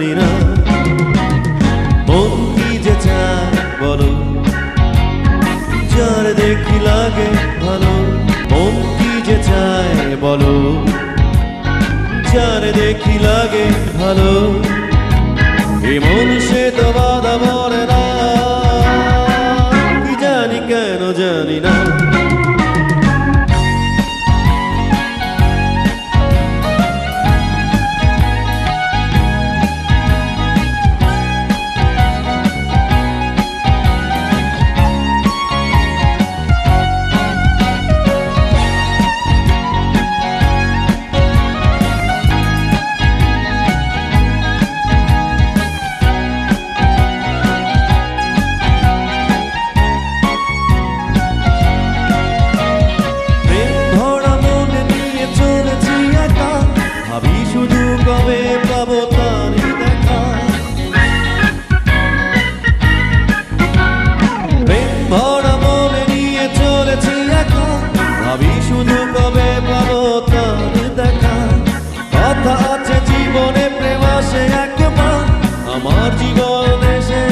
জানি না মন কি যে চায় বলো, যার দেখি লাগে ভালো। মন কি যে চায় বলো, যার দেখি লাগে ভালো। এ মন সে তো বাধা পড়ে না, কি জানি কেন জানি না। কবে পাবো তারই দেখা, প্রেম ভরা মনে নিয়ে চলেছি একা। ভাবি শুধু কবে পাবো তার দেখা। কথা আছে জীবনে প্রেম আসে একবার, আমার জীবনে সে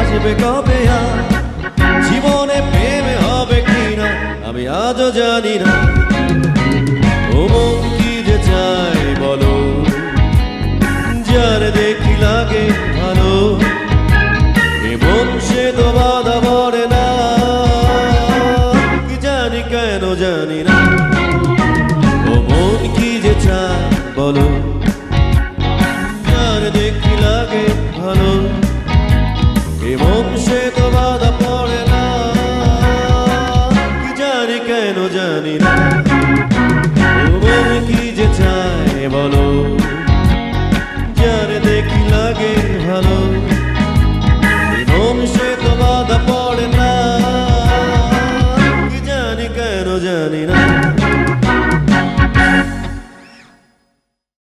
আসবে কবে আর। জীবনে প্রেম হবে কিনা আমি আজও জানি না। ও মন কি যে চায় বলো, যার দেখি লাগে ভালো। এ মন সে তো বাধা পড়ে না, কি জানি কেন জানি না। ও মন কি যে চায় বলো, যার দেখি লাগে ভালো। এ মন সে তো বাধা পড়ে না, কি জানি কেন জানি না। ও মন কি যে চায় বলো, যার দেখি লাগে ভালো। মন সে তো বাধা পড়ে না, কি জানি কেন জানি না।